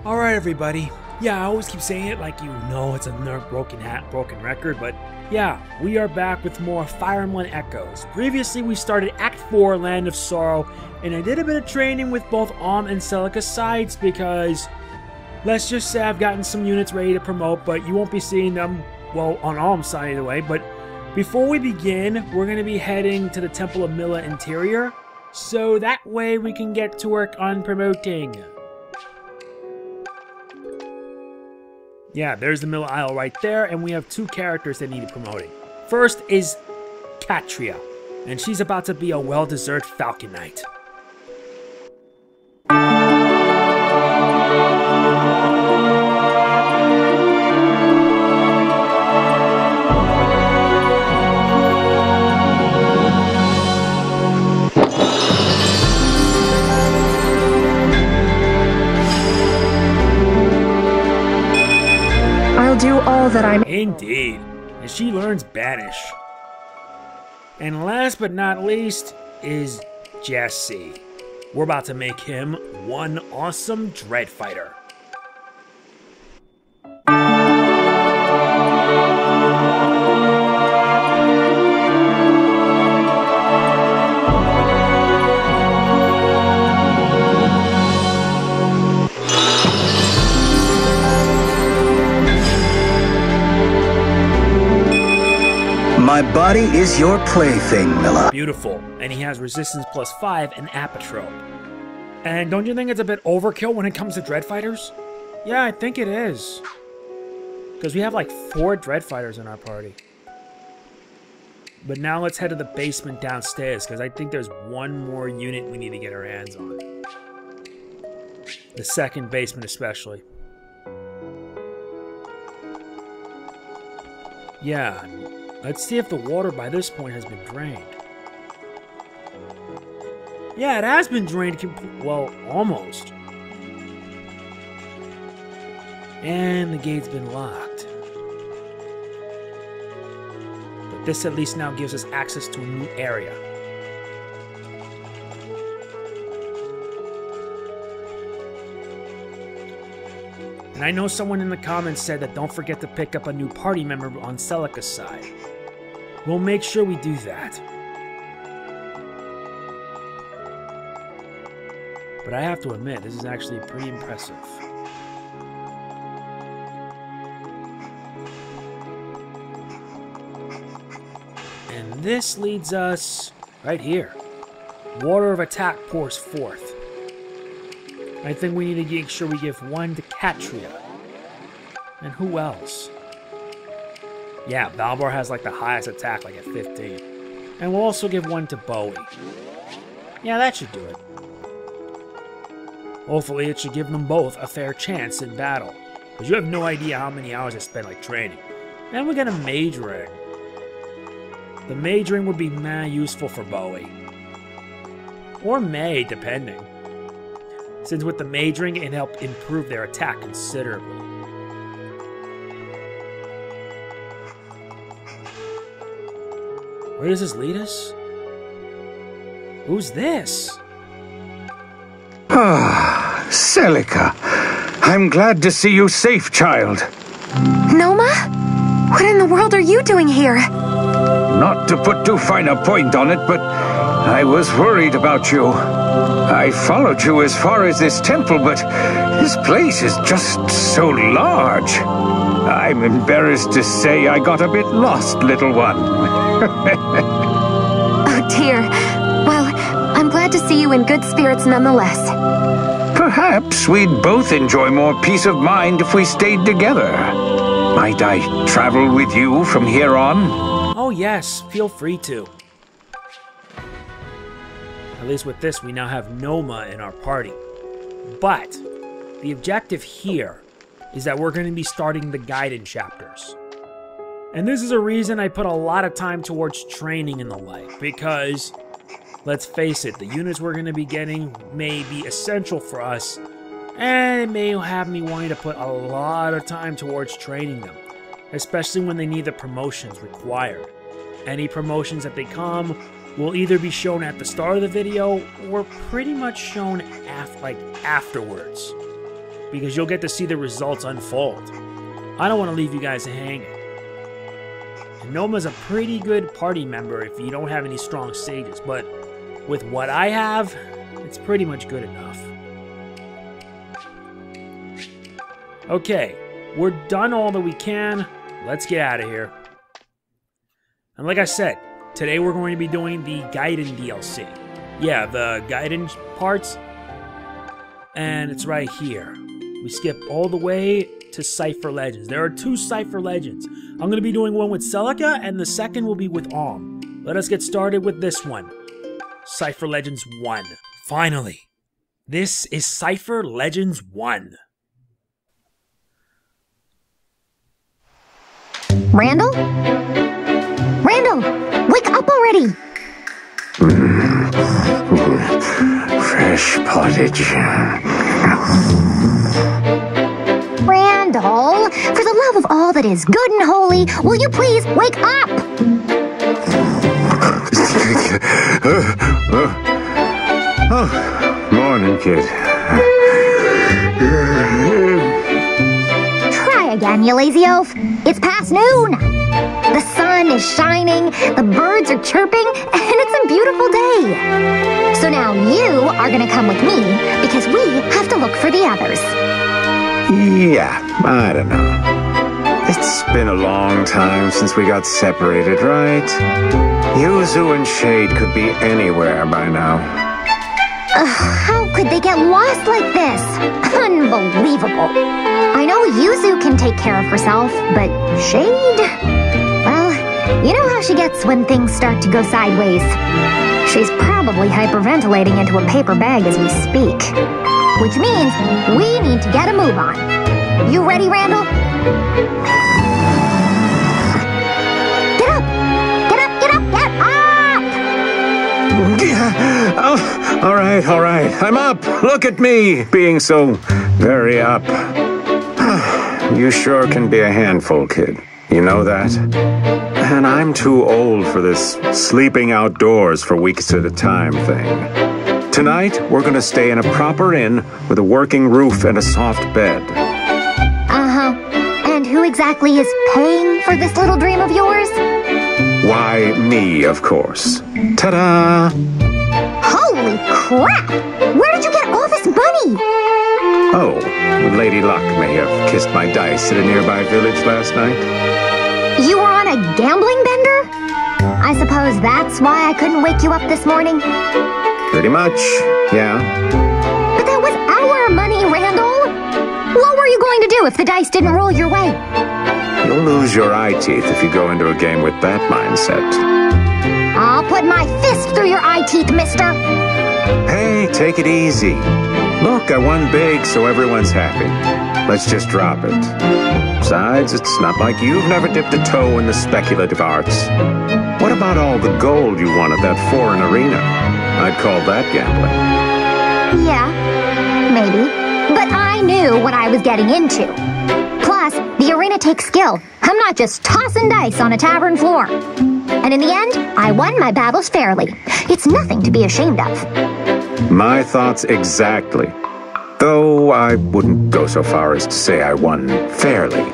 Alright everybody, yeah, I always keep saying it like you know it's a broken record, but yeah, we are back with more Fire Emblem Echoes. Previously we started Act 4, Land of Sorrow, and I did a bit of training with both and Celica sides because, let's just say I've gotten some units ready to promote, but you won't be seeing them, well, on side either way. But before we begin, we're going to be heading to the Temple of Milla Interior, so that way we can get to work on promoting. Yeah, there's the Milla Isle right there, and we have two characters that need promoting. First is Katria, and she's about to be a well-deserved Falcon Knight. Do all that I'm... Indeed, and she learns Banish. And last but not least is Jesse. We're about to make him one awesome Dread Fighter. My body is your plaything, Milla. Beautiful. And he has resistance +5 and Apatrope. And don't you think it's a bit overkill when it comes to Dread Fighters? Yeah, I think it is. Because we have like 4 Dread Fighters in our party. But now let's head to the basement downstairs, because I think there's one more unit we need to get our hands on. The second basement especially. Yeah. Let's see if the water by this point has been drained. Yeah, it has been drained well, almost. And the gate's been locked. But this at least now gives us access to a new area. And I know someone in the comments said that don't forget to pick up a new party member on Celica's side. We'll make sure we do that. But I have to admit, this is actually pretty impressive. And this leads us right here. Water of Attack pours forth. I think we need to make sure we give one to Katria. And who else? Yeah, Balbar has like the highest attack, like at 15. And we'll also give one to Bowie. Yeah, that should do it. Hopefully it should give them both a fair chance in battle. Because you have no idea how many hours I spent like training. And we get a Mage Ring. The Mage Ring would be useful for Bowie. Or May, depending. Since with the Mage Ring it can help improve their attack considerably. Where does this lead us? Who's this? Ah, Celica. I'm glad to see you safe, child. Noma? What in the world are you doing here? Not to put too fine a point on it, but I was worried about you. I followed you as far as this temple, but this place is just so large. I'm embarrassed to say I got a bit lost, little one. Oh dear. Well, I'm glad to see you in good spirits nonetheless. Perhaps we'd both enjoy more peace of mind if we stayed together. Might I travel with you from here on? Oh yes, feel free to. At least with this, we now have Noma in our party. But the objective here is that we're going to be starting the Gaiden chapters. And this is a reason I put a lot of time towards training and the like, because, let's face it, the units we're going to be getting may be essential for us, and it may have me wanting to put a lot of time towards training them, especially when they need the promotions required. Any promotions that they come will either be shown at the start of the video or pretty much shown afterwards. because you'll get to see the results unfold. I don't want to leave you guys hanging. And Noma's a pretty good party member if you don't have any strong sages, but with what I have, it's pretty much good enough. Okay, we're done all that we can. Let's get out of here. And like I said, today we're going to be doing the Gaiden DLC. Yeah, the Gaiden parts. And it's right here. We skip all the way to Cipher Legends. There are 2 Cipher Legends. I'm going to be doing one with Celica, and the second will be with Alm. Let us get started with this one. Cipher Legends I. Finally. This is Cipher Legends I. Randall? Randall, wake up already! Fresh pottage. Randall, for the love of all that is good and holy, will you please wake up? Morning, kid. Try again, you lazy oaf. It's past noon. The sun is shining, the birds are chirping, and it's a beautiful day. So now you are gonna come with me, because we have to look for the others. Yeah, I don't know. It's been a long time since we got separated, right? Yuzu and Shade could be anywhere by now. How could they get lost like this? Unbelievable. I know Yuzu can take care of herself, but Shade? Well, you know how she gets when things start to go sideways. She's probably hyperventilating into a paper bag as we speak. Which means we need to get a move on. You ready, Randall? Get up! Get up, get up, get up! Oh, all right. I'm up. Look at me, being so very up. You sure can be a handful, kid. You know that? And I'm too old for this sleeping outdoors for weeks at a time thing. Tonight, we're going to stay in a proper inn with a working roof and a soft bed. Uh-huh. And who exactly is paying for this little dream of yours? Why, me, of course. Ta-da! Holy crap! Where did you get all this money? Oh, Lady Luck may have kissed my dice at a nearby village last night. You were on a gambling bender? I suppose that's why I couldn't wake you up this morning? Pretty much, yeah. But that was our money, Randall! What were you going to do if the dice didn't roll your way? You'll lose your eye teeth if you go into a game with that mindset. I'll put my fist through your eye teeth, mister! Hey, take it easy. Look, I won big, so everyone's happy. Let's just drop it. Besides, it's not like you've never dipped a toe in the speculative arts. What about all the gold you won at that foreign arena? I'd call that gambling. Yeah, maybe. But I knew what I was getting into. Plus, the arena takes skill. I'm not just tossing dice on a tavern floor. And in the end, I won my battles fairly. It's nothing to be ashamed of. My thoughts exactly. Though I wouldn't go so far as to say I won fairly.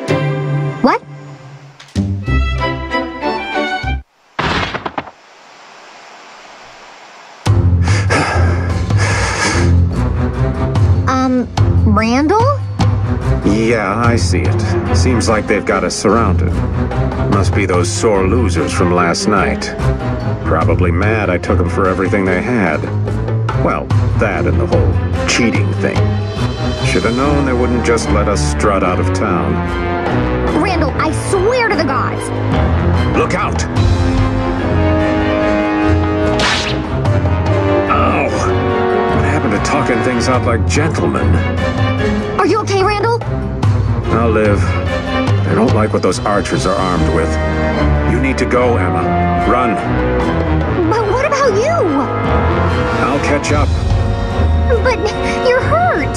What? Randall? Yeah, I see it. Seems like they've got us surrounded. Must be those sore losers from last night. Probably mad I took them for everything they had. Well, that and the whole cheating thing. Should have known they wouldn't just let us strut out of town. Randall, I swear to the gods! Look out! Ow! What happened to talking things out like gentlemen? Are you okay, Randall? I'll live. I don't like what those archers are armed with. You need to go, Emma. Run. But what about you? I'll catch up. But you're hurt.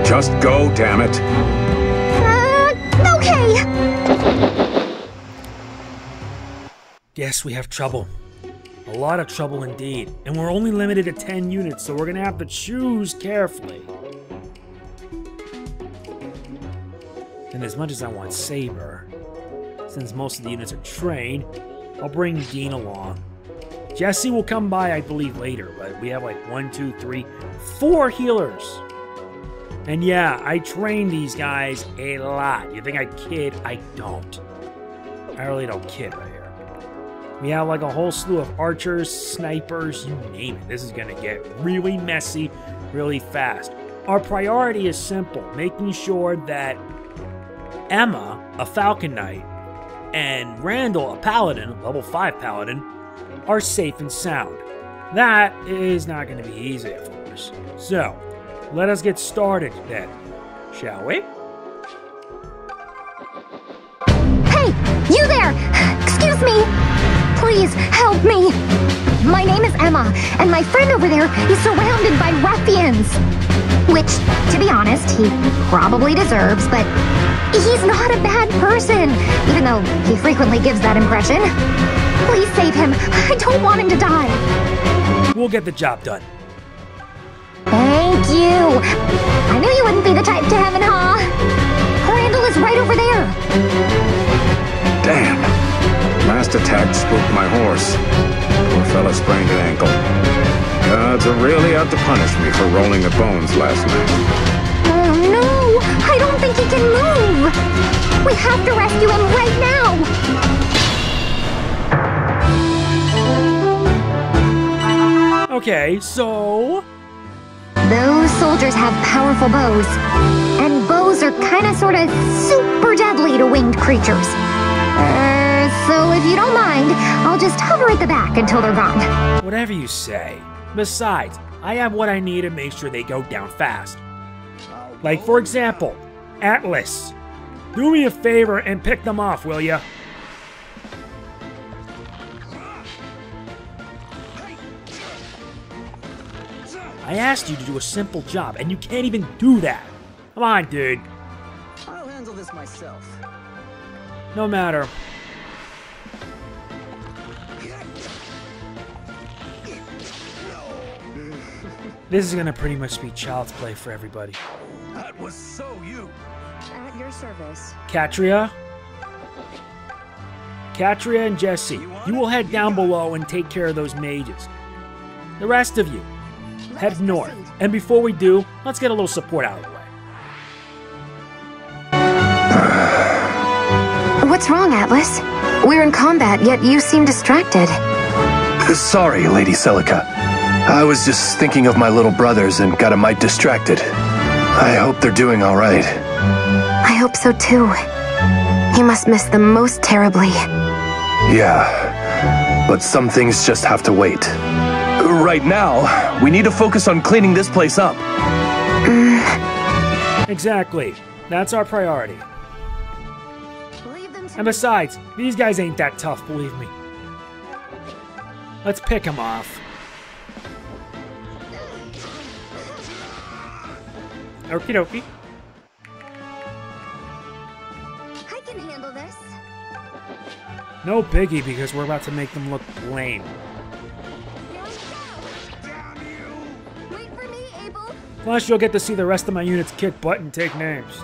Just go, damn it. Okay. Yes, we have trouble. A lot of trouble indeed. And we're only limited to 10 units, so we're gonna have to choose carefully. And as much as I want Saber, since most of the units are trained, I'll bring Dean along. Jesse will come by, I believe, later, but we have like 1, 2, 3, 4 healers. And yeah, I train these guys a lot. You think I kid? I don't. I really don't kid right here. We have like a whole slew of archers, snipers, you name it. This is gonna get really messy really fast. Our priority is simple, making sure that Emma, a Falcon Knight, and Randall, a Paladin, level 5 Paladin, are safe and sound. That is not going to be easy, of course. So, let us get started then, shall we? Hey, you there! Excuse me! Please, help me! My name is Emma, and my friend over there is surrounded by ruffians. Which, to be honest, he probably deserves, but he's not a bad person, even though he frequently gives that impression. Please save him. I don't want him to die. We'll get the job done. Thank you. I knew you wouldn't be the type to heaven, huh? Randall is right over there. Damn. Last attack spooked my horse. Poor fella sprained an ankle. Gods are really out to punish me for rolling the bones last night. Oh no! I don't think he can move! We have to rescue him right now! Okay, so... Those soldiers have powerful bows. And bows are kinda sorta super deadly to winged creatures. So if you don't mind, I'll just hover at the back until they're gone. Whatever you say. Besides, I have what I need to make sure they go down fast. Like, for example, Atlas. Do me a favor and pick them off, will ya? I asked you to do a simple job, and you can't even do that. Come on, dude. I'll handle this myself. No matter. This is gonna pretty much be child's play for everybody. That was so you. At your service. Katria and Jesse, you will head down below and take care of those mages. The rest of you, head north. And before we do, let's get a little support out of the way. What's wrong, Atlas? We're in combat, yet you seem distracted. Sorry, Lady Celica. I was just thinking of my little brothers and got a mite distracted. I hope they're doing all right. I hope so too. You must miss them most terribly. Yeah, but some things just have to wait. Right now, we need to focus on cleaning this place up. Exactly. That's our priority. And besides, these guys ain't that tough, believe me. Let's pick them off. Okie dokie. I can handle this. No biggie, because we're about to make them look lame. Wait for me, Abel. Plus, you'll get to see the rest of my units kick butt and take names.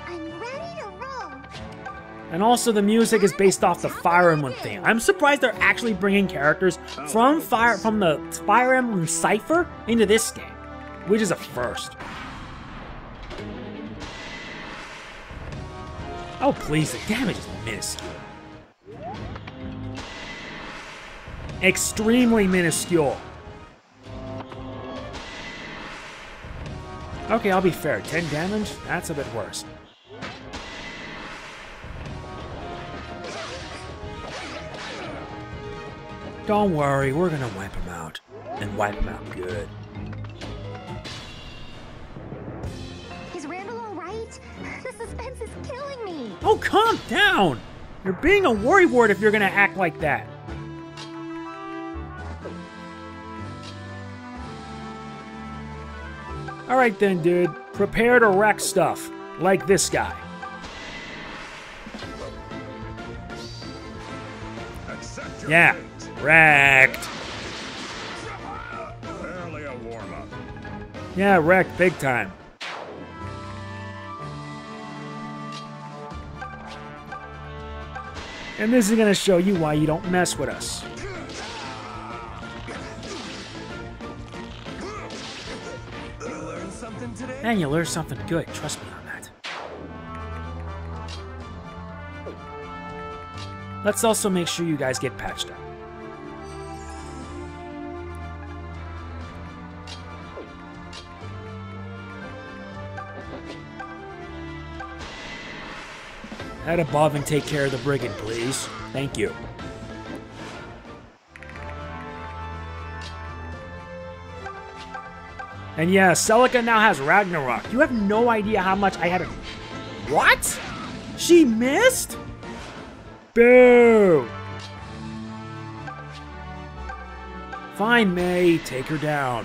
I'm ready to roll. And also, the music is based off the Fire Emblem theme. I'm surprised they're actually bringing characters from the Fire Emblem Cypher into this game, which is a first. Oh please, the damage is minuscule. Extremely minuscule. Okay, I'll be fair. 10 damage? That's a bit worse. Don't worry, we're gonna wipe him out. And wipe him out good. Is Randall alright? The suspense is killing me. Oh, calm down! You're being a worrywart if you're gonna act like that. Alright then, dude. Prepare to wreck stuff. Like this guy. Yeah, wrecked. Barely a warm-up. Yeah, wrecked big time. And this is gonna show you why you don't mess with us. You learned something today? And you learn something good, trust me on that. Let's also make sure you guys get patched up. Head above and take care of the brigand, please. Thank you. And yeah, Celica now has Ragnarok. You have no idea how much I had to... What? She missed? Boo! Fine, May. Take her down.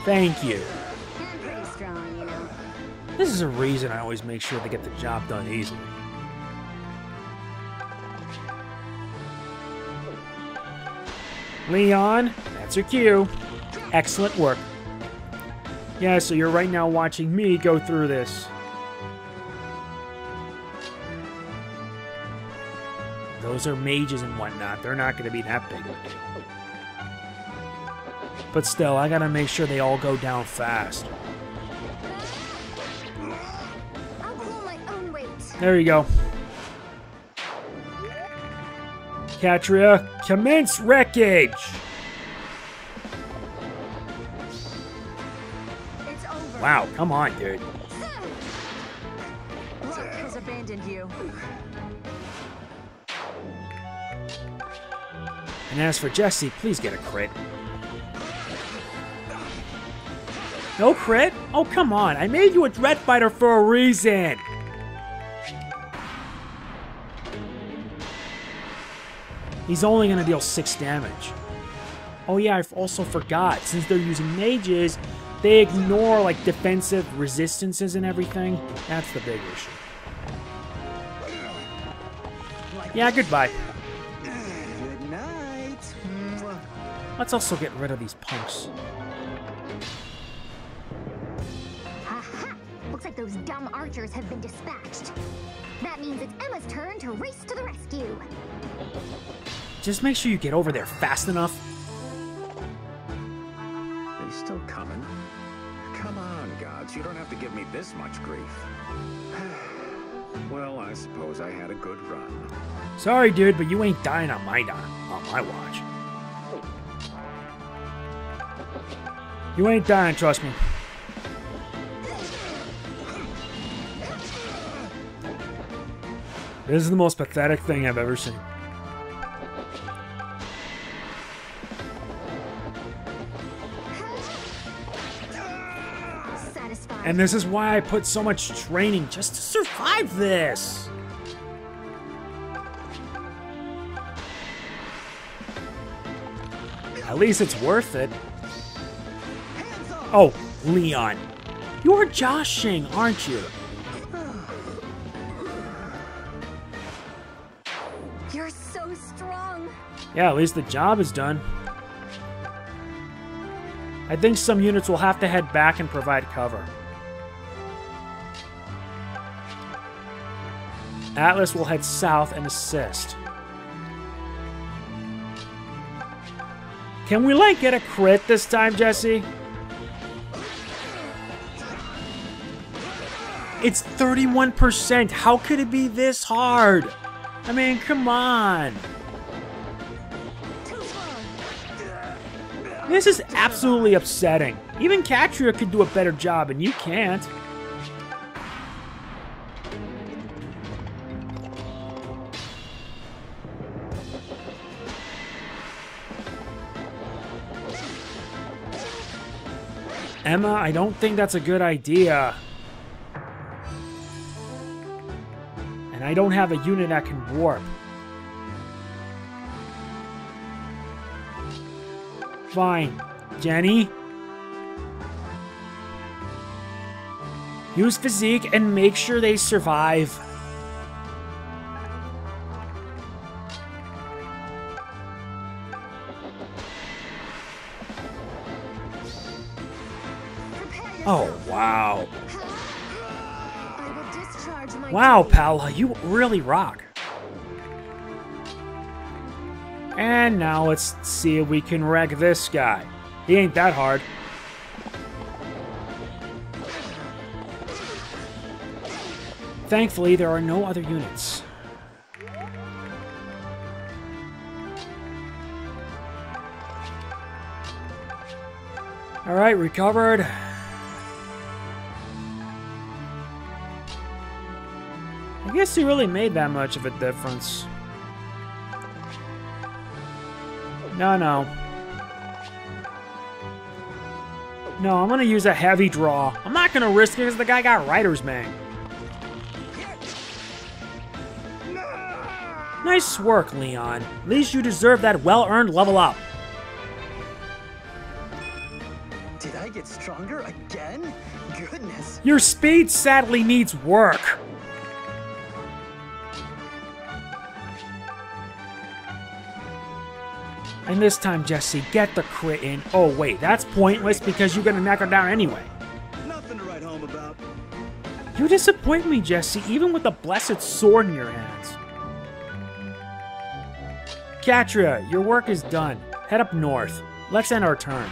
Thank you. I'm pretty strong, you know. This is a reason I always make sure to get the job done easily. Leon, that's your cue. Excellent work. Yeah, so you're right now watching me go through this. Those are mages and whatnot. They're not going to be that big of a deal. But still, I gotta make sure they all go down fast. I'll pull my own weight. There you go. Katria, commence wreckage! It's over. Wow, come on, dude. Luck has abandoned you. And as for Jesse, please get a crit. No crit? Oh, come on. I made you a Dread Fighter for a reason. He's only going to deal 6 damage. Oh yeah, I also forgot. Since they're using mages, they ignore like defensive resistances and everything. That's the big issue. Yeah, goodbye. Good night. Let's also get rid of these punks. Aha! Looks like those dumb archers have been dispatched. That means it's Emma's turn to race to the rescue. Just make sure you get over there fast enough. They still coming? Come on, gods. You don't have to give me this much grief. Well, I suppose I had a good run. Sorry, dude, but you ain't dying on my watch. You ain't dying, trust me. This is the most pathetic thing I've ever seen. Satisfied. And this is why I put so much training just to survive this. At least it's worth it. Oh, Leon. You're joshing, aren't you? You're so strong. Yeah, at least the job is done. I think some units will have to head back and provide cover. Atlas will head south and assist. Can we, like, get a crit this time, Jesse? It's 31%. How could it be this hard? I mean, come on. This is absolutely upsetting. Even Katria could do a better job, and you can't. Emma, I don't think that's a good idea. And I don't have a unit that can warp. Fine. Jenny? Use physique and make sure they survive. Oh, wow. I will discharge my Wow, blade. Paula, you really rock. And now let's see if we can wreck this guy. He ain't that hard. Thankfully, there are no other units. Alright, recovered. I guess he really made that much of a difference. No. No, I'm gonna use a heavy draw. I'm not gonna risk it because the guy got Writer's Mang. Nice work, Leon. At least you deserve that well-earned level up. Did I get stronger again? Goodness. Your speed sadly needs work. And this time, Jesse, get the crit in. Oh, wait, that's pointless because you're gonna knock her down anyway. Nothing to write home about. You disappoint me, Jesse, even with the blessed sword in your hands. Katria, your work is done. Head up north. Let's end our turn.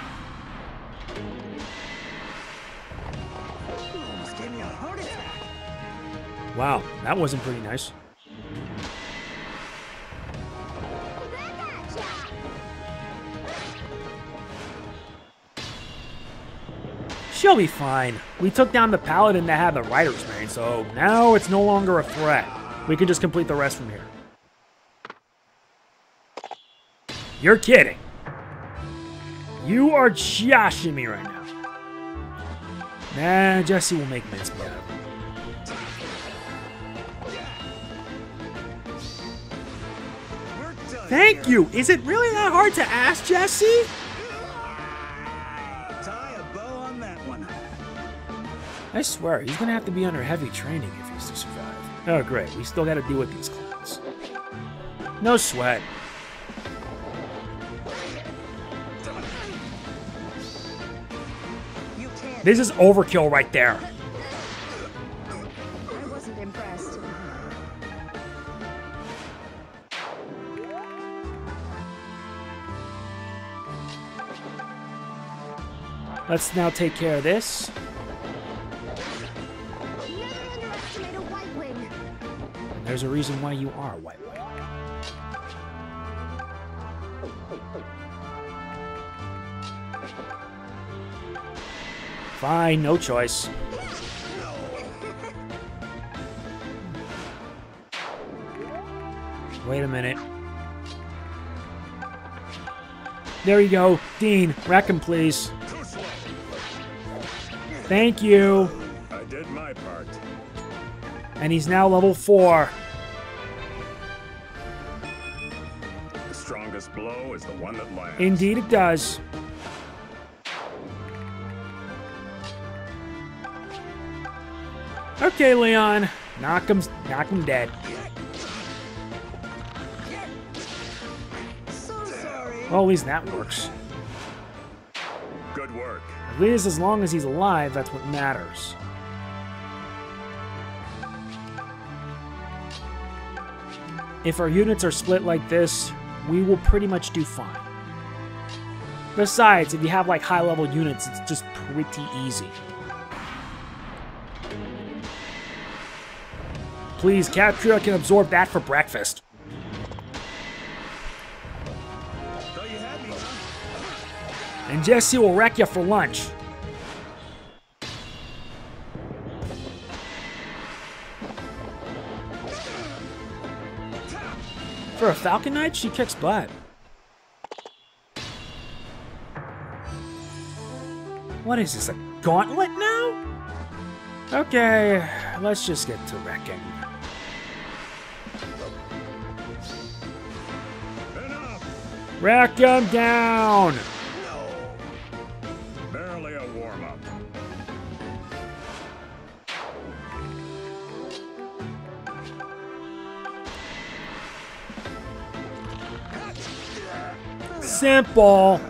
Almost gave me a heart attack. Wow, that wasn't pretty nice. She'll be fine. We took down the paladin that had the Writer's Mang, so now it's no longer a threat. We can just complete the rest from here. You're kidding. You are joshing me right now. Nah, Jesse will make mincemeat out of it. Thank you. Is it really that hard to ask, Jesse? Tie a bow on that one. I swear, he's gonna have to be under heavy training if he's to survive. Oh, great. We still gotta deal with these clowns. No sweat. This is overkill right there. I wasn't impressed. Let's now take care of this. Never underestimate a white wing. And there's a reason why you are a white wing. Fine, no choice. Wait a minute. There you go. Dean, wreck him, please. Thank you. I did my part. And he's now level 4. The strongest blow is the one that lands. Indeed it does. Okay, Leon. Knock him dead. So sorry. Well, at least that works. Good work. At least as long as he's alive, that's what matters. If our units are split like this, we will pretty much do fine. Besides, if you have like high-level units, it's just pretty easy. Please, Katria can absorb that for breakfast. Thought you had me, huh? And Jesse will wreck you for lunch. For a Falcon Knight, she kicks butt. What is this, a gauntlet now? Okay, let's just get to wrecking. Wreck him down! Barely a warm-up. Simple.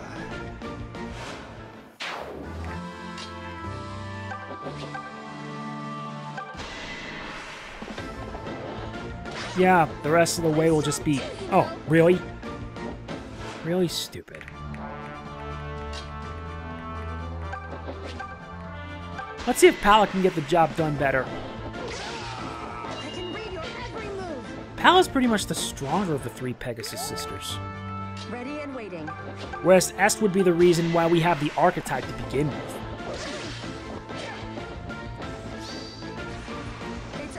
Yeah, the rest of the way will just be... Oh, really? Really stupid. Let's see if Pala can get the job done better. I can read your every move. Pala's pretty much the stronger of the three Pegasus sisters. Ready and waiting. Whereas Est would be the reason why we have the archetype to begin with.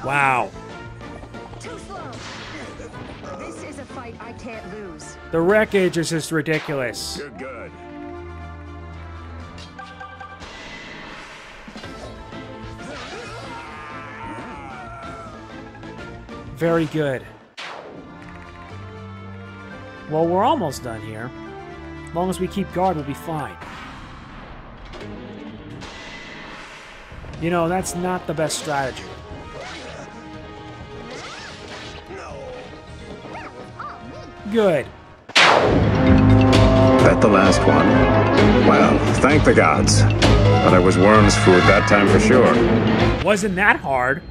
Wow. Too slow. This is a fight I can't lose. The wreckage is just ridiculous. You're good. Very good. Well, we're almost done here. As long as we keep guard, we'll be fine. You know, that's not the best strategy. Good. That the last one? Well, thank the gods. But I was worm's food that time for sure. Wasn't that hard?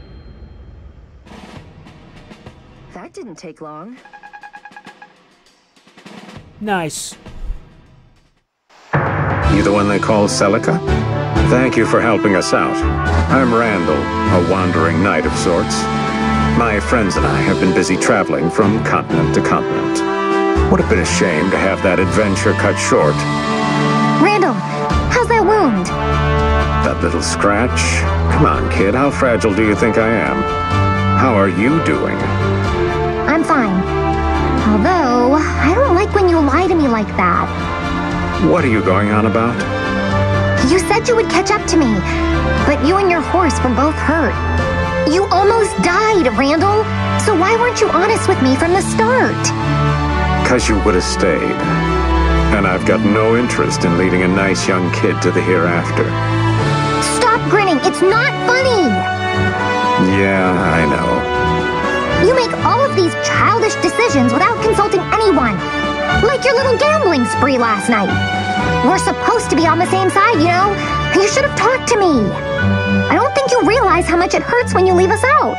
That didn't take long. Nice. You the one they call Celica? Thank you for helping us out. I'm Randall, a wandering knight of sorts. My friends and I have been busy traveling from continent to continent. Would have been a shame to have that adventure cut short. Randall, how's that wound? That little scratch? Come on, kid, how fragile do you think I am? How are you doing? I'm fine. Although, I don't like when you lie to me like that. What are you going on about? You said you would catch up to me, but you and your horse were both hurt. You almost died, Randall. So why weren't you honest with me from the start? 'Cause you would have stayed. And I've got no interest in leading a nice young kid to the hereafter. Stop grinning. It's not funny. Yeah, I know. You make all of these childish decisions without consulting anyone. Like your little gambling spree last night. We're supposed to be on the same side, you know? You should have talked to me. I don't think you realize how much it hurts when you leave us out.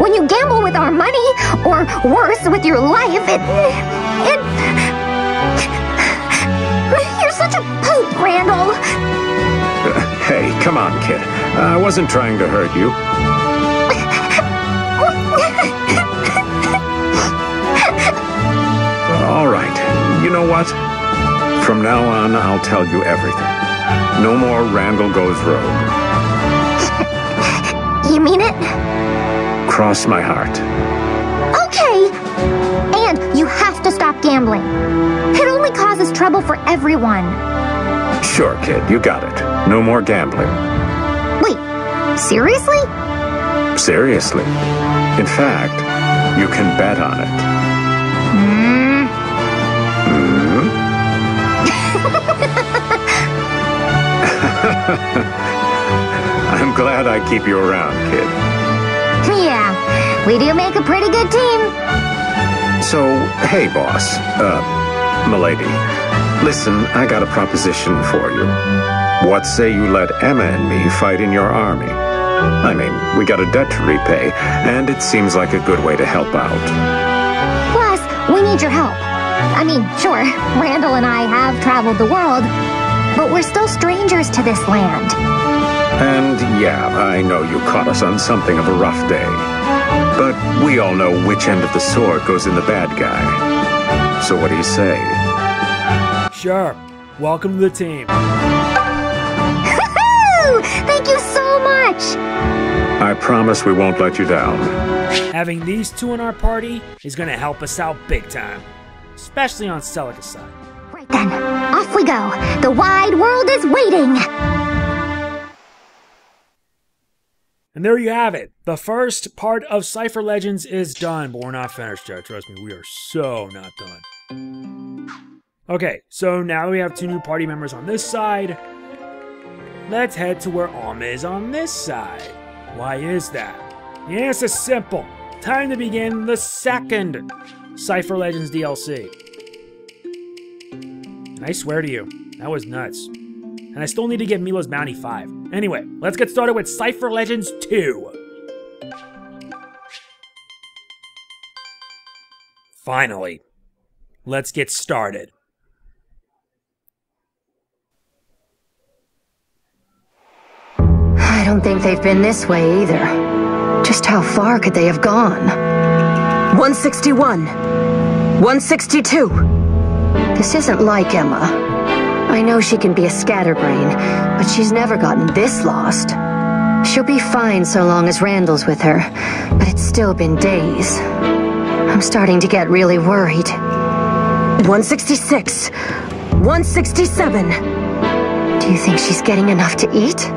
When you gamble with our money, or worse, with your life, You're such a poop, Randall. Hey, come on, kid. I wasn't trying to hurt you. All right. You know what? From now on, I'll tell you everything. No more Randall goes rogue. You mean it? Cross my heart. Okay. And you have to stop gambling. It only causes trouble for everyone. Sure, kid, you got it. No more gambling. Wait, seriously? Seriously. In fact, you can bet on it. I'm glad I keep you around, kid. Yeah, we do make a pretty good team. So, hey, boss. Milady. Listen, I got a proposition for you. What say you let Emma and me fight in your army? I mean, we got a debt to repay, and it seems like a good way to help out. Plus, we need your help. I mean, sure, Randall and I have traveled the world, but we're still strangers to this land. And yeah, I know you caught us on something of a rough day. But we all know which end of the sword goes in the bad guy. So what do you say? Sure. Welcome to the team. Thank you so much! I promise we won't let you down. Having these two in our party is going to help us out big time. Especially on Celica's side. Right then, off we go. The wide world is waiting! And there you have it. The first part of Cipher Legends is done, but we're not finished yet. Trust me, we are so not done. Okay, so now that we have two new party members on this side, let's head to where Alma is on this side. Why is that? The answer is simple. Time to begin the second Cipher Legends DLC. And I swear to you, that was nuts. And I still need to get Milo's Bounty 5. Anyway, let's get started with Cipher Legends II. Finally, let's get started. I don't think they've been this way either. Just how far could they have gone? 161. 162. This isn't like Emma. I know she can be a scatterbrain, but she's never gotten this lost. She'll be fine so long as Randall's with her, but it's still been days. I'm starting to get really worried. 166. 167. Do you think she's getting enough to eat?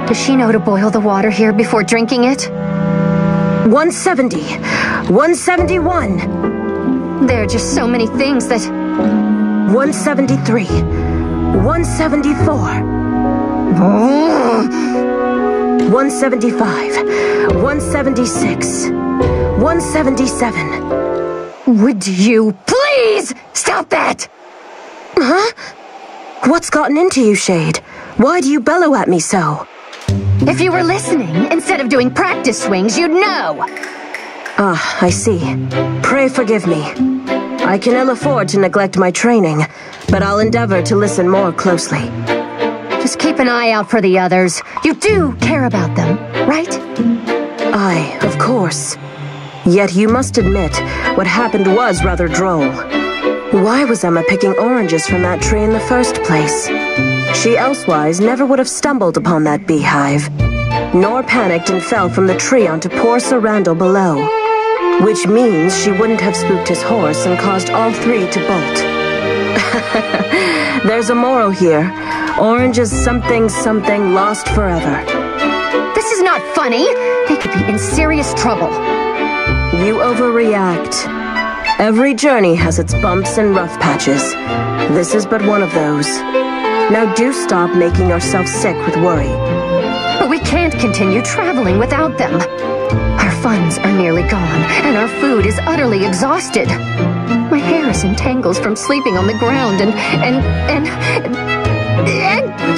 Does she know to boil the water here before drinking it? 170. 171. There are just so many things that... 173. 174. 175. 176. 177. Would you please stop that? Huh? What's gotten into you, Shade? Why do you bellow at me so? If you were listening, instead of doing practice swings, you'd know. Ah, I see. Pray forgive me. I can ill afford to neglect my training, but I'll endeavor to listen more closely. Just keep an eye out for the others. You do care about them, right? Aye, of course. Yet you must admit, what happened was rather droll. Why was Emma picking oranges from that tree in the first place? She elsewise never would have stumbled upon that beehive, nor panicked and fell from the tree onto poor Sir Randall below. Which means she wouldn't have spooked his horse and caused all three to bolt. There's a moral here. Orange is something lost forever. This is not funny. They could be in serious trouble. You overreact. Every journey has its bumps and rough patches. This is but one of those. Now do stop making yourself sick with worry. But we can't continue traveling without them. Our funds are nearly gone, and our food is utterly exhausted. My hair is in tangles from sleeping on the ground, and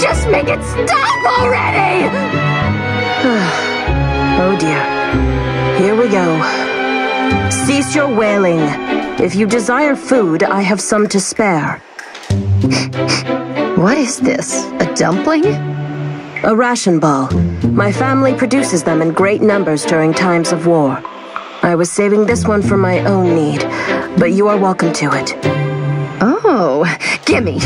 just make it stop already! Oh dear. Here we go. Cease your wailing. If you desire food, I have some to spare. What is this? A dumpling? A ration ball. My family produces them in great numbers during times of war. I was saving this one for my own need, but you are welcome to it. Oh, gimme.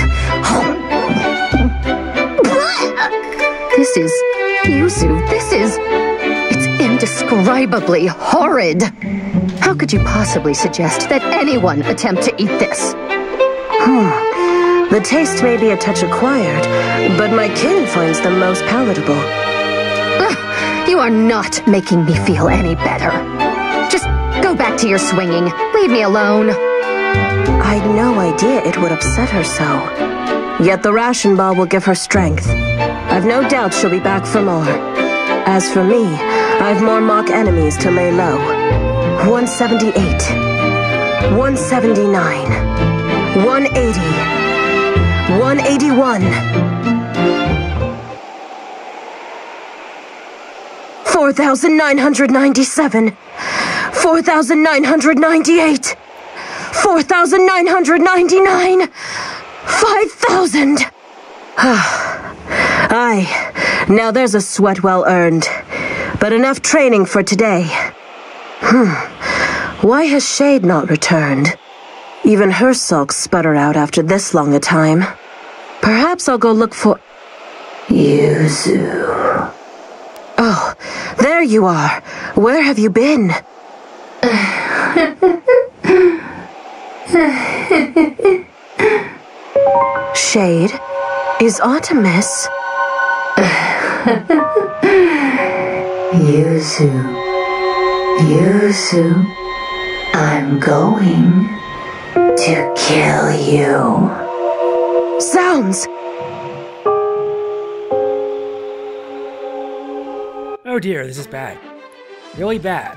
This is... Yuzu, it's indescribably horrid. How could you possibly suggest that anyone attempt to eat this? The taste may be a touch acquired, but my kin finds them most palatable. You are not making me feel any better. Just go back to your swinging. Leave me alone. I'd no idea it would upset her so. Yet the ration ball will give her strength. I've no doubt she'll be back for more. As for me, I've more mock enemies to lay low. 178. 179. 180. 181. 4,997. 4,998. 4,999. 5,000. Aye, now there's a sweat well earned. But enough training for today. Why has Shade not returned? Even her sulks sputter out after this long a time. Perhaps I'll go look for... Yuzu. Oh, there you are. Where have you been? Shade, is aught amiss? Yuzu, I'm going to kill you. Sounds! Oh dear, this is bad. Really bad.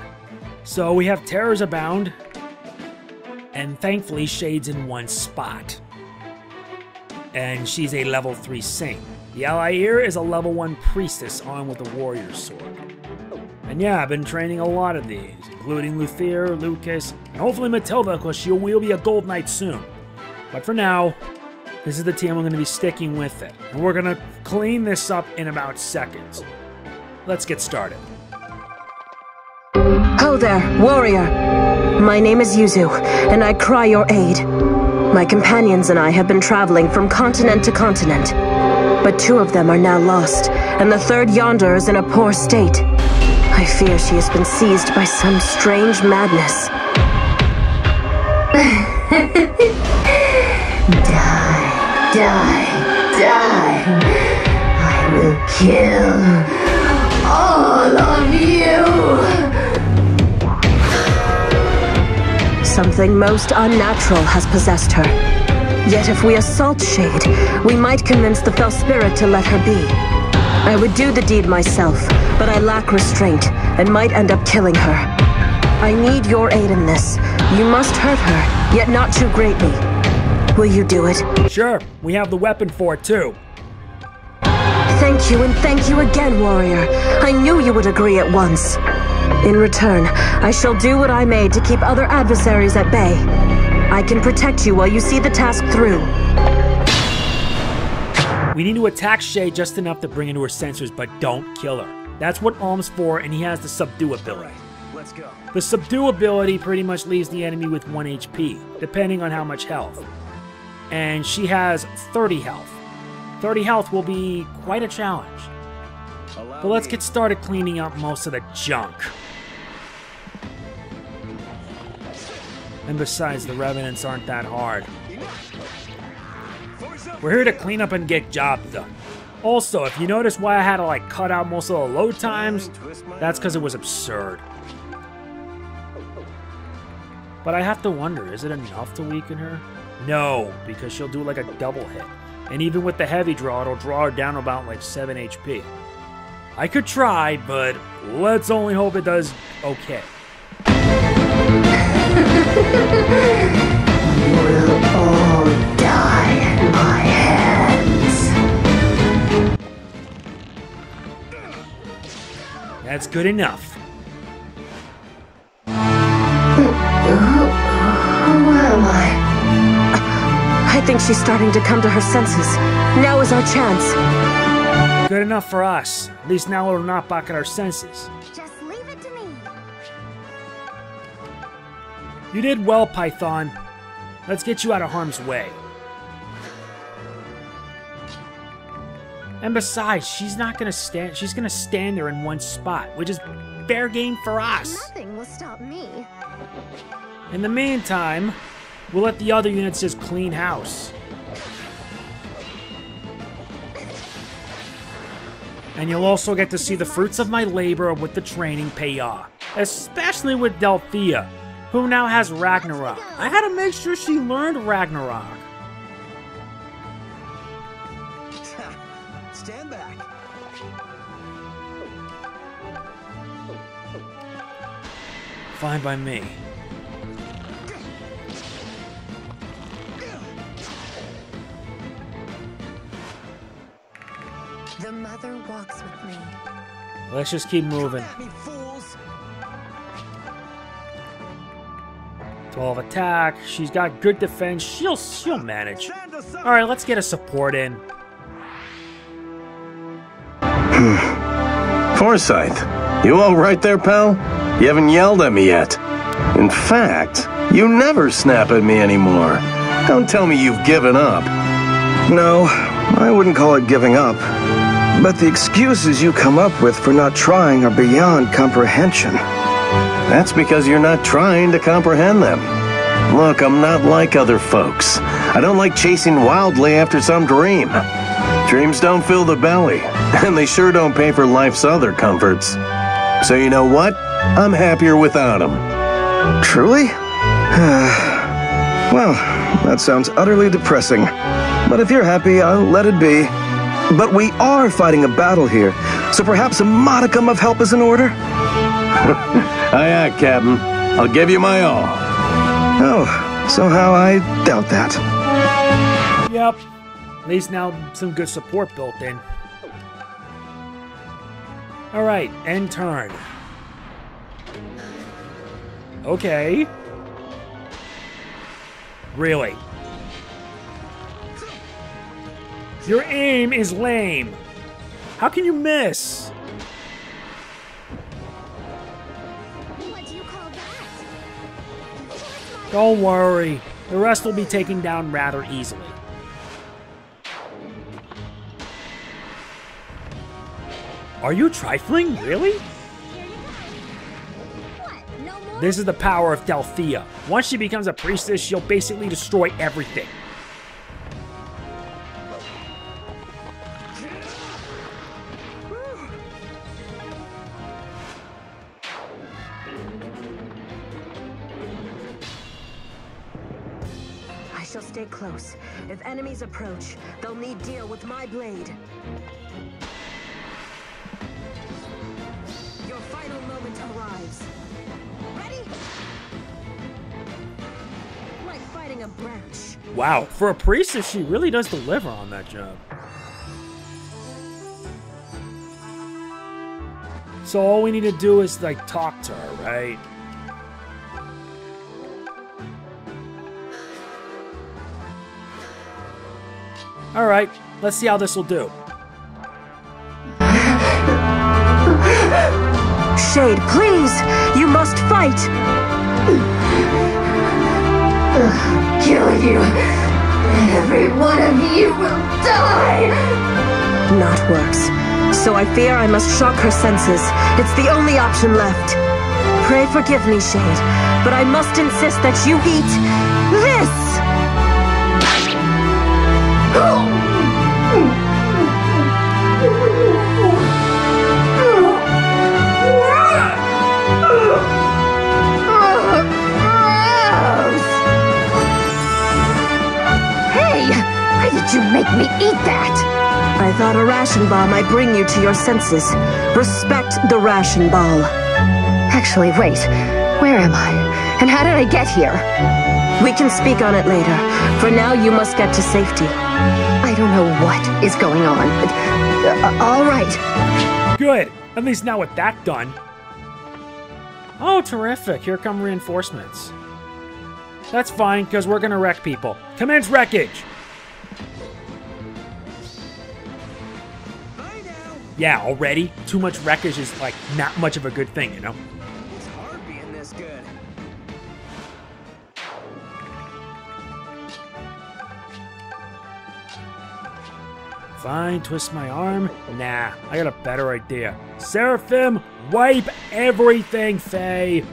So we have terrors abound, and thankfully Shade's in one spot. And she's a level 3 saint. The ally here is a level 1 priestess armed with a warrior's sword. And yeah, I've been training a lot of these, including Luthier, Lucas, and hopefully Matilda, because she will be a gold knight soon. But for now, this is the team I'm going to be sticking with it. And we're going to clean this up in about seconds. let's get started. Ho there, warrior. My name is Yuzu, and I cry your aid. My companions and I have been traveling from continent to continent, but 2 of them are now lost, and the 3rd yonder is in a poor state. I fear she has been seized by some strange madness. Die. I will kill all of you. Something most unnatural has possessed her. Yet if we assault Shade, we might convince the fell spirit to let her be. I would do the deed myself, but I lack restraint and might end up killing her. I need your aid in this. You must hurt her, yet not too greatly. Will you do it? Sure, we have the weapon for it too. Thank you, and thank you again, warrior. I knew you would agree at once. In return, I shall do what I may to keep other adversaries at bay. I can protect you while you see the task through. We need to attack Shade just enough to bring her to her senses, but don't kill her. That's what Alm's for, and he has the subdue ability. Let's go. The subdue ability pretty much leaves the enemy with 1 HP, depending on how much health. And she has 30 health. 30 health will be quite a challenge. But let's get started cleaning up most of the junk. And besides, the Revenants aren't that hard. We're here to clean up and get jobs done. Also, if you notice why I had to cut out most of the load times, that's because it was absurd. But I have to wonder, is it enough to weaken her? No, because she'll do a double hit. And even with the heavy draw, it'll draw her down about 7 HP. I could try, but let's only hope it does okay. You will all die at my hands. That's good enough. Who am I? I think she's starting to come to her senses. Now is our chance. Good enough for us. At least now we're not back at our senses. Just leave it to me. You did well, Python. Let's get you out of harm's way. And besides, she's not gonna stand. She's gonna stand there in one spot, which is fair game for us. Nothing will stop me. In the meantime, we'll let the other units just clean house. And you'll also get to see the fruits of my labor with the training pay off. Especially with Delphia, who now has Ragnarok. I had to make sure she learned Ragnarok. Stand back. Fine by me. The mother walks with me. Let's just keep moving. At me, fools. 12 attack. She's got good defense. She'll manage. All right, let's get a support in. Forsyth, you all right there, pal? You haven't yelled at me yet. In fact, you never snap at me anymore. Don't tell me you've given up. No, I wouldn't call it giving up. But the excuses you come up with for not trying are beyond comprehension. That's because you're not trying to comprehend them. Look, I'm not like other folks. I don't like chasing wildly after some dream. Dreams don't fill the belly, and they sure don't pay for life's other comforts. So you know what? I'm happier without them. Truly? Well, that sounds utterly depressing. But if you're happy, I'll let it be. But we are fighting a battle here, so perhaps a modicum of help is in order? Aye, aye, Captain. I'll give you my all. Oh, somehow I doubt that. Yep. At least now some good support built in. Alright, end turn. Okay. Really? Your aim is lame. How can you miss? Don't worry. The rest will be taken down rather easily. Are you trifling? Really? This is the power of Delphia. Once she becomes a priestess, she'll basically destroy everything. I shall stay close. If enemies approach, they'll need deal with my blade. Your final moment arrives. Ready? Like fighting a branch. Wow, for a priestess, she really does deliver on that job. So all we need to do is, like, talk to her, right? Alright, let's see how this will do. Shade, please! You must fight! Kill you. Every one of you will die. Not works. So I fear I must shock her senses. It's the only option left. Pray forgive me, Shade, but I must insist that you eat this! Hey, why did you make me eat that? I thought a ration ball might bring you to your senses. Respect the ration ball. Actually, wait. Where am I? And how did I get here? We can speak on it later. For now, you must get to safety. I don't know what is going on, but all right. Good. At least now with that done. Oh, terrific. Here come reinforcements. That's fine, because we're going to wreck people. Commence wreckage! Yeah, already? Too much wreckage is, like, not much of a good thing, you know? It's hard being this good. Fine, twist my arm. Nah, I got a better idea. Seraphim, wipe everything, Faye!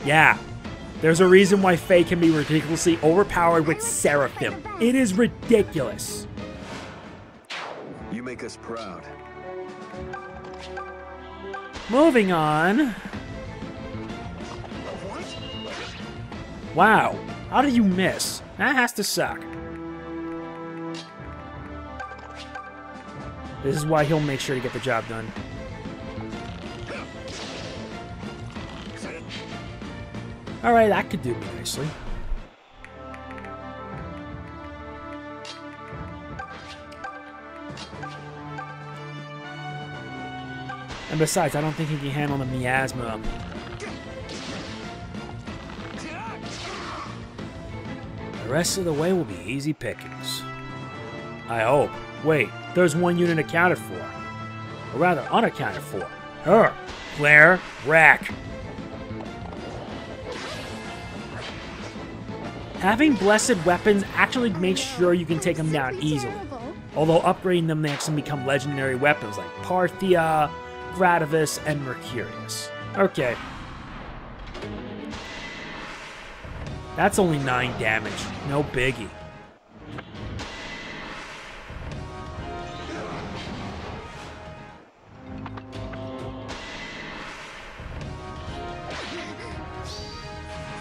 Yeah, there's a reason why Faye can be ridiculously overpowered with Seraphim. It is ridiculous. You make us proud. Moving on. Wow, how did you miss? That has to suck. This is why he'll make sure to get the job done. Alright, that could do me nicely. And besides, I don't think he can handle the miasma. The rest of the way will be easy pickings. I hope. Wait, there's one unit accounted for. Or rather, unaccounted for. Her. Claire. Rack. Having blessed weapons actually makes sure you can take them down easily. Although upgrading them makes them become legendary weapons like Parthia, Gradavis, and Mercurius. Okay. That's only 9 damage. No biggie.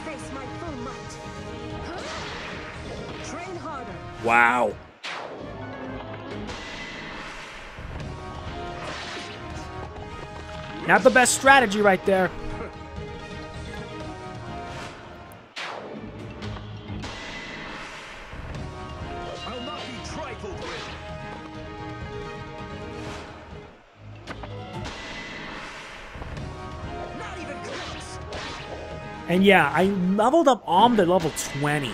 Face my full might. Train harder. Wow. Not the best strategy right there. I'll not be trifled with. Not even close. And yeah, I leveled up Om to level 20.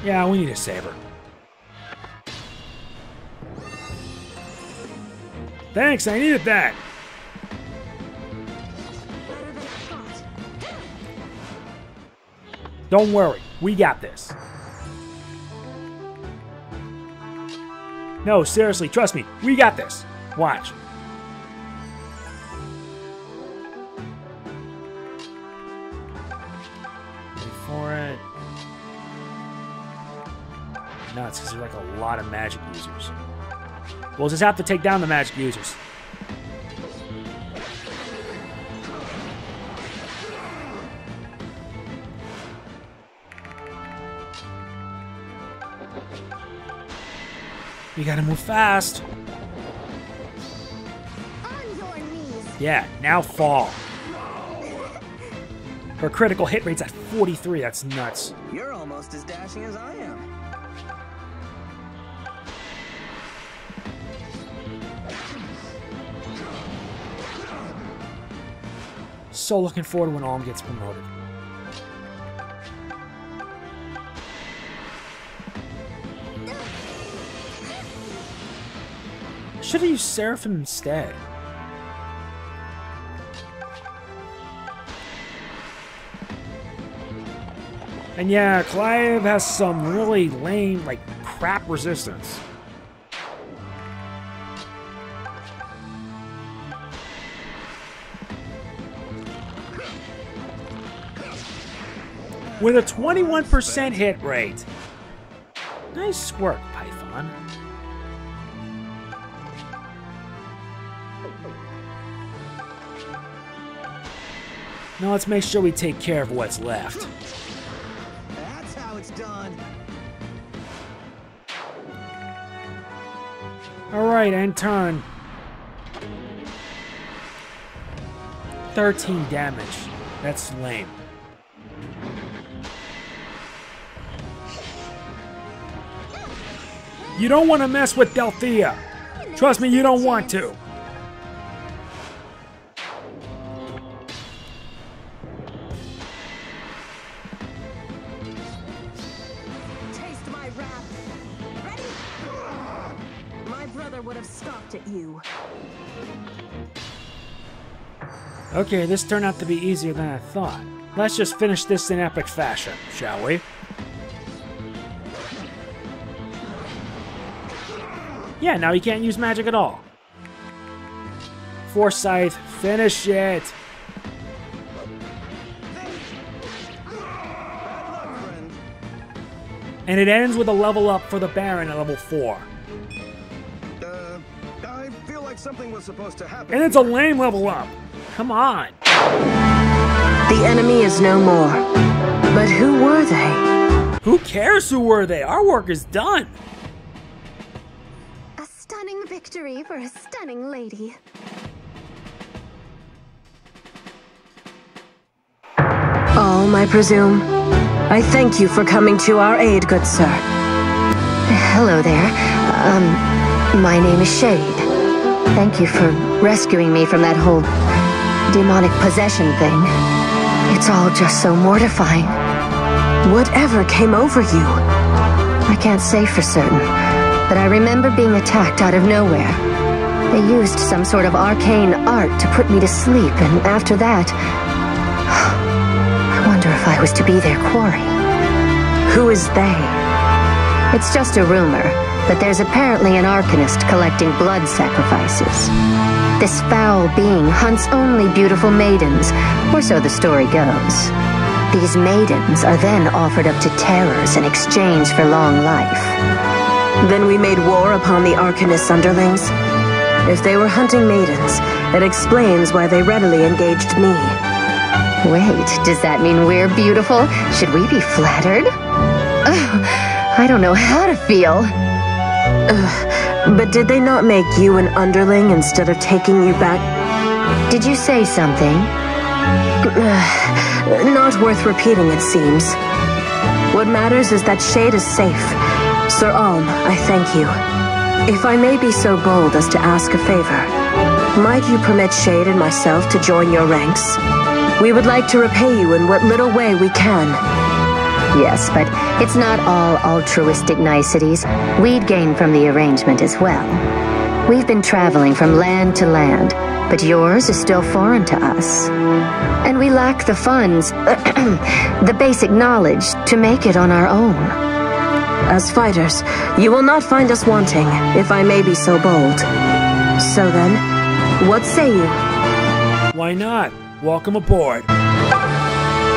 Yeah, we need a saber. Thanks, I needed that. Don't worry, we got this. No, seriously, trust me, we got this. Watch. Wait for it. Nuts, because there's like a lot of magic users. We'll just have to take down the magic users. We gotta move fast. On your knees. Yeah, now fall. Her critical hit rate's at 43. That's nuts. You're almost as dashing as I am. So looking forward to when Alm gets promoted. Should have used Seraphim instead. And yeah, Clive has some really lame, like, crap resistance. With a 21% hit rate. Nice work, Python. Now let's make sure we take care of what's left. That's how it's done. Alright, end turn. 13 damage. That's lame. You don't want to mess with Delthea. Trust me, you don't want to. Taste my wrath. Ready? My brother would have scoffed at you. Okay, this turned out to be easier than I thought. Let's just finish this in epic fashion, shall we? Yeah, now he can't use magic at all. Forsyth, finish it! And it ends with a level up for the Baron at level 4. I feel like something was supposed to happen. And it's a lame level up! Come on! The enemy is no more. But who were they? Who cares who were they? Our work is done! A stunning victory for a stunning lady. Alm, I presume. I thank you for coming to our aid, good sir. Hello there. My name is Shade. Thank you for rescuing me from that whole demonic possession thing. It's all just so mortifying. Whatever came over you? I can't say for certain, but I remember being attacked out of nowhere. They used some sort of arcane art to put me to sleep, and after that, I wonder if I was to be their quarry. Who is they? It's just a rumor, but there's apparently an arcanist collecting blood sacrifices. This foul being hunts only beautiful maidens, or so the story goes. These maidens are then offered up to terrors in exchange for long life. Then we made war upon the arcanist's underlings? If they were hunting maidens, it explains why they readily engaged me. Wait, does that mean we're beautiful? Should we be flattered? Ugh, I don't know how to feel. But did they not make you an underling instead of taking you back? Did you say something? Not worth repeating, it seems. What matters is that Shade is safe. Sir Alm, I thank you. If I may be so bold as to ask a favor, might you permit Shade and myself to join your ranks? We would like to repay you in what little way we can. Yes, but it's not all altruistic niceties. We'd gain from the arrangement as well. We've been traveling from land to land, but yours is still foreign to us. And we lack the funds, the basic knowledge to make it on our own. As fighters, you will not find us wanting, if I may be so bold. So then, what say you? Why not? Welcome aboard.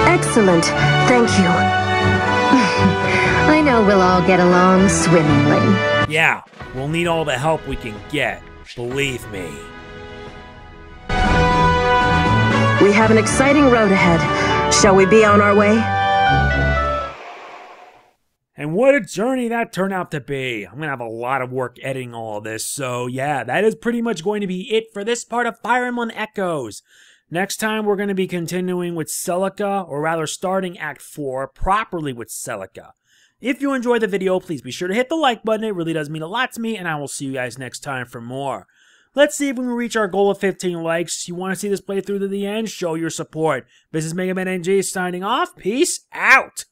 Excellent. Thank you. I know we'll all get along swimmingly. Yeah, we'll need all the help we can get. Believe me. We have an exciting road ahead. Shall we be on our way? And what a journey that turned out to be. I'm going to have a lot of work editing all of this. So yeah, that is pretty much going to be it for this part of Fire Emblem Echoes. Next time, we're going to be continuing with Celica, or rather starting Act 4 properly with Celica. If you enjoyed the video, please be sure to hit the like button. It really does mean a lot to me, and I will see you guys next time for more. Let's see if we can reach our goal of 15 likes. You want to see this playthrough to the end? Show your support. This is MegamanNG signing off. Peace out!